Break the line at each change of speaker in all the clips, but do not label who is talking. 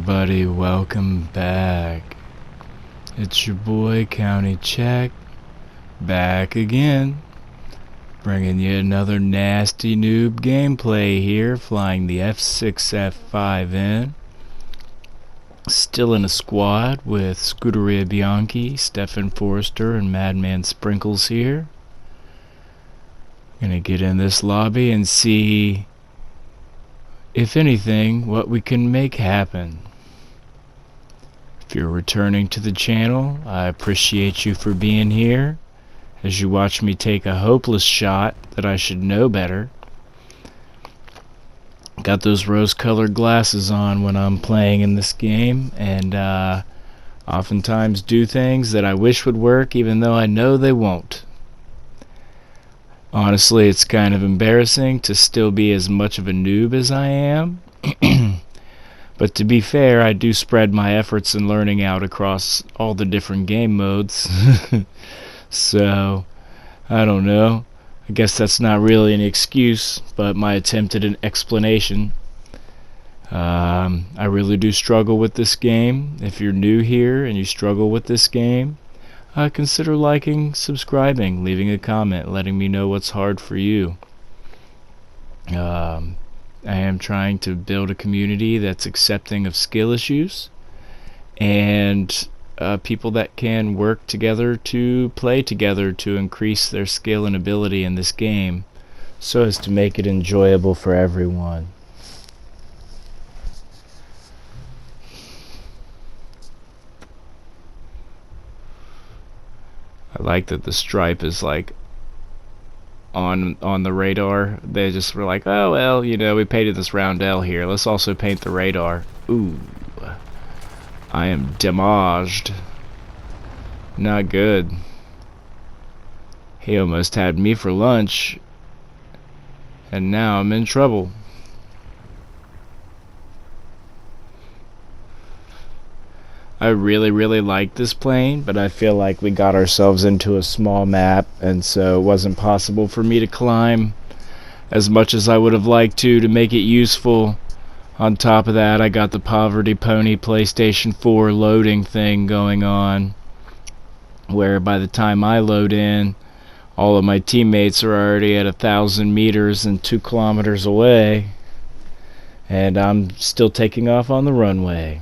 everybody, welcome back. It's your boy County Check, back again, bringing you another nasty noob gameplay here, flying the F6F5N. Still in a squad with Scuderia Bianchi, Stefan Forrester, and Madman Sprinkles here. Gonna get in this lobby and see, if anything, what we can make happen. If you're returning to the channel, I appreciate you for being here as you watch me take a hopeless shot that I should know better. Got those rose-colored glasses on when I'm playing in this game, and oftentimes do things that I wish would work even though I know they won't. Honestly, it's kind of embarrassing to still be as much of a noob as I am. But to be fair, I do spread my efforts in learning out across all the different game modes. So, I don't know. I guess that's not really an excuse, but my attempt at an explanation. I really do struggle with this game. If you're new here and you struggle with this game, consider liking, subscribing, leaving a comment, letting me know what's hard for you. I am trying to build a community that's accepting of skill issues and people that can work together to play together to increase their skill and ability in this game so as to make it enjoyable for everyone. I like that the stripe is like on the radar. They just were like, oh well, you know, we painted this roundel here, let's also paint the radar. Ooh, I am damaged. Not good. He almost had me for lunch, and now I'm in trouble. I really like this plane, but I feel like we got ourselves into a small map, and so it wasn't possible for me to climb as much as I would have liked to make it useful. On top of that, I got the Poverty Pony PlayStation 4 loading thing going on, where by the time I load in, all of my teammates are already at 1,000 meters and 2 kilometers away, and I'm still taking off on the runway.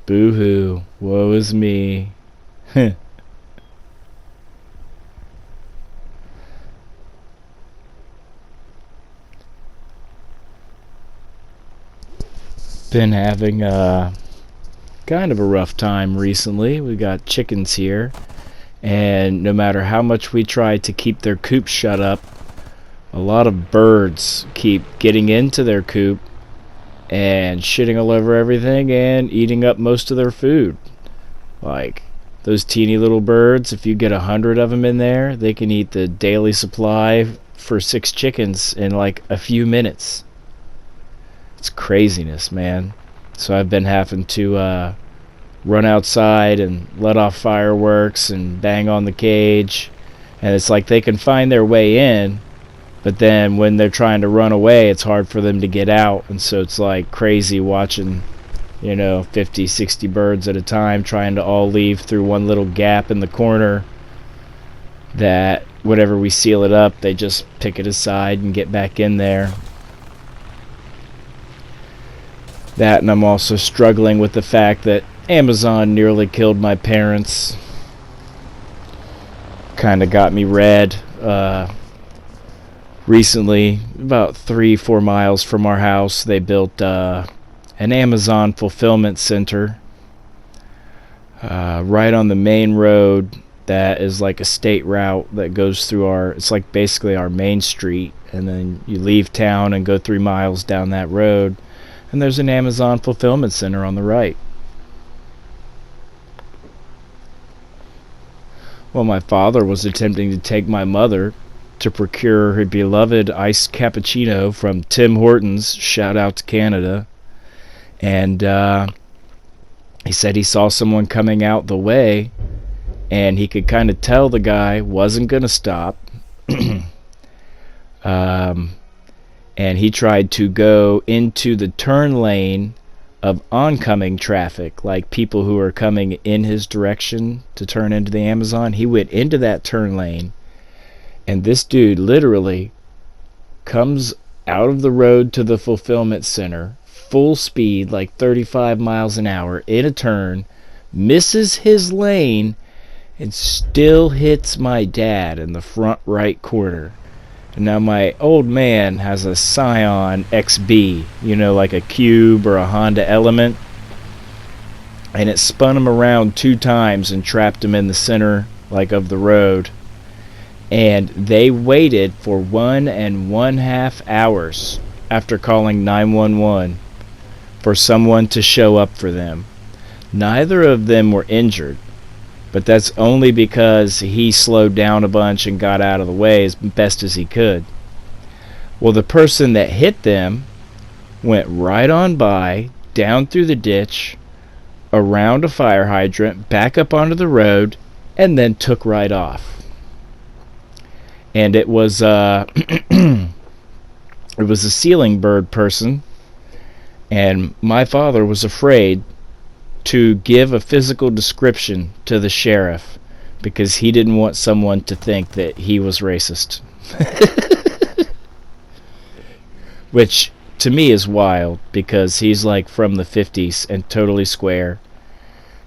Boo-hoo, woe is me. Been having kind of a rough time recently. We got chickens here, and no matter how much we try to keep their coop shut up, a lot of birds keep getting into their coop and shitting all over everything and eating up most of their food. Like, those teeny little birds, if you get 100 of them in there, they can eat the daily supply for 6 chickens in like a few minutes. It's craziness, man. So I've been having to run outside and let off fireworks and bang on the cage, and it's like they can find their way in, but then when they're trying to run away, it's hard for them to get out, and so it's like crazy watching, you know, 50, 60 birds at a time trying to all leave through one little gap in the corner that whenever we seal it up, they just pick it aside and get back in there. That, and I'm also struggling with the fact that Amazon nearly killed my parents. Kinda got me red. Recently, about 3-4 miles from our house, they built an Amazon fulfillment center right on the main road that is like a state route that goes through it's like basically our main street, and then you leave town and go 3 miles down that road, and there's an Amazon fulfillment center on the right. Well, my father was attempting to take my mother to procure her beloved iced cappuccino from Tim Hortons, shout out to Canada, and he said he saw someone coming out the way, and he could kind of tell the guy wasn't going to stop. and he tried to go into the turn lane of oncoming traffic, like people who are coming in his direction to turn into the Amazon. He went into that turn lane, and this dude literally comes out of the road to the fulfillment center, full speed, like 35 miles an hour, in a turn, misses his lane, and still hits my dad in the front right corner. And now my old man has a Scion XB, like a Cube or a Honda Element, and it spun him around 2 times and trapped him in the center, of the road. And they waited for 1.5 hours after calling 911 for someone to show up for them. Neither of them were injured, but that's only because he slowed down a bunch and got out of the way as best as he could. Well, the person that hit them went right on by, down through the ditch, around a fire hydrant, back up onto the road, and then took right off. And it was it was a ceiling bird person, and my father was afraid to give a physical description to the sheriff because he didn't want someone to think that he was racist. Which to me is wild, because he's from the 50s and totally square.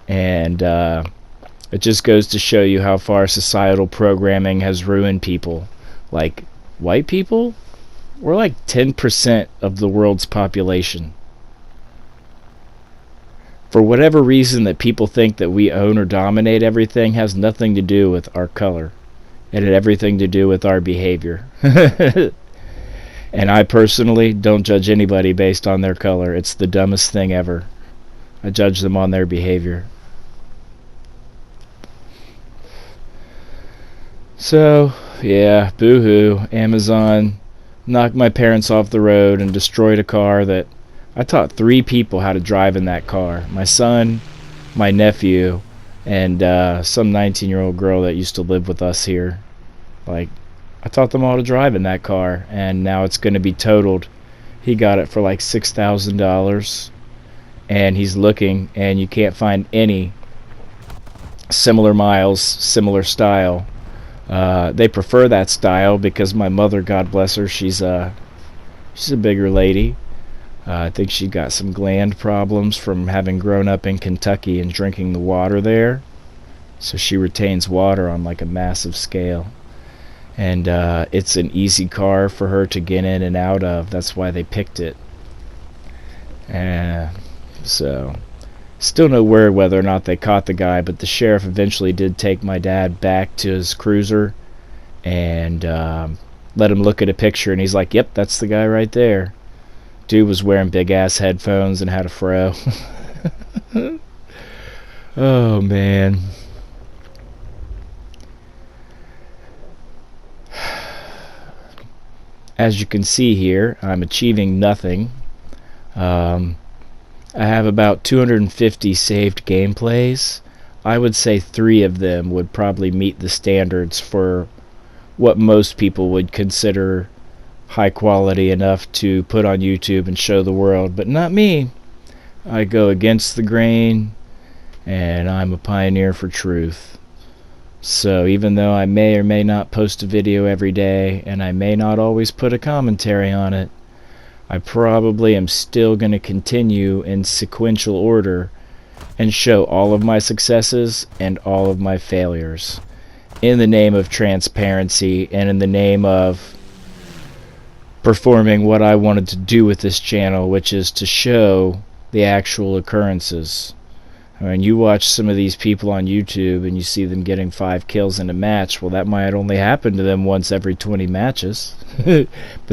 And it just goes to show you how far societal programming has ruined people. White people, we're 10% of the world's population. For whatever reason that people think that we own or dominate everything, has nothing to do with our color. It had everything to do with our behavior. And I personally don't judge anybody based on their color. It's the dumbest thing ever. I judge them on their behavior. So, yeah, boo-hoo. Amazon knocked my parents off the road and destroyed a car that I taught 3 people how to drive in that car. My son, my nephew, and some 19-year-old girl that used to live with us here. I taught them all to drive in that car, and now it's going to be totaled. He got it for $6,000, and he's looking, and you can't find any similar miles, similar style. They prefer that style because my mother, God bless her, she's a bigger lady. I think she got some gland problems from having grown up in Kentucky and drinking the water there. So she retains water on a massive scale. And it's an easy car for her to get in and out of. That's why they picked it. So, still no word whether or not they caught the guy, but the sheriff eventually did take my dad back to his cruiser and let him look at a picture, and he's like, yep, that's the guy right there. Dude was wearing big-ass headphones and had a fro. Oh, man. As you can see here, I'm achieving nothing. I have about 250 saved gameplays. I would say 3 of them would probably meet the standards for what most people would consider high quality enough to put on YouTube and show the world, but not me. I go against the grain, and I'm a pioneer for truth. So even though I may or may not post a video every day, and I may not always put a commentary on it, I probably am still going to continue in sequential order and show all of my successes and all of my failures in the name of transparency and in the name of performing what I wanted to do with this channel, which is to show the actual occurrences. I mean, you watch some of these people on YouTube and you see them getting 5 kills in a match. Well, that might only happen to them once every 20 matches. But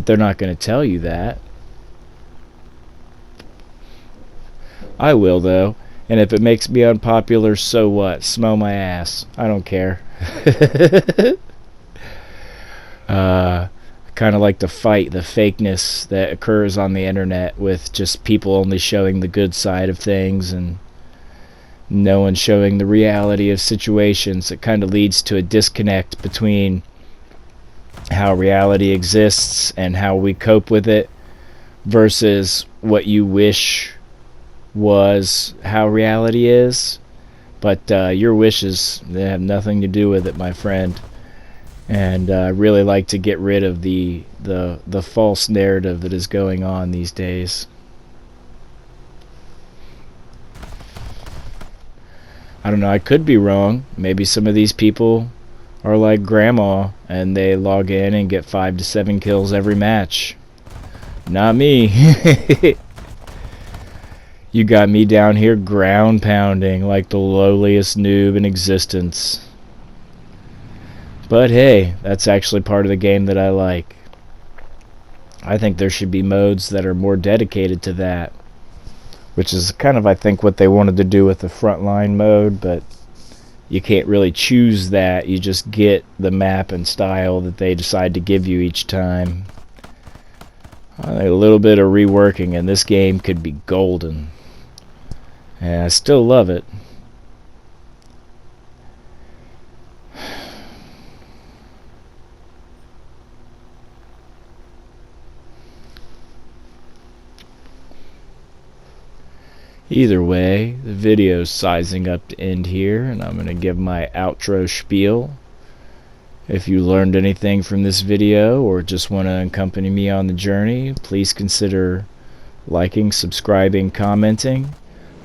they're not going to tell you that. I will, though. And if it makes me unpopular, so what? Smell my ass. I don't care. Kind of like to fight the fakeness that occurs on the internet with just people only showing the good side of things and no one showing the reality of situations. It kind of leads to a disconnect between how reality exists and how we cope with it versus what you wish was how reality is. But your wishes, they have nothing to do with it, my friend. And I really like to get rid of the false narrative that is going on these days. I don't know, I could be wrong. Maybe some of these people are like grandma and they log in and get 5 to 7 kills every match. Not me. You got me down here ground pounding like the lowliest noob in existence. But hey, that's actually part of the game that I like. I think there should be modes that are more dedicated to that, which is kind of, I think, what they wanted to do with the frontline mode, but you can't really choose that. You just get the map and style that they decide to give you each time. A little bit of reworking and this game could be golden. And I still love it. Either way, the video's sizing up to end here, and I'm going to give my outro spiel. If you learned anything from this video or just want to accompany me on the journey, please consider liking, subscribing, commenting.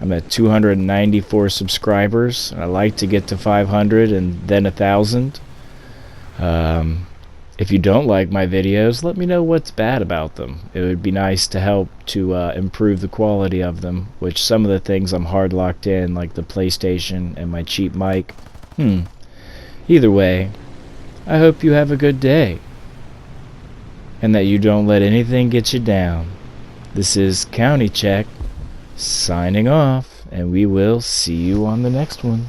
I'm at 294 subscribers. I like to get to 500 and then 1,000. If you don't like my videos, let me know what's bad about them. It would be nice to help to improve the quality of them, which some of the things I'm hard locked in, like the PlayStation and my cheap mic. Either way, I hope you have a good day, and that you don't let anything get you down. This is County Check, signing off, and we will see you on the next one.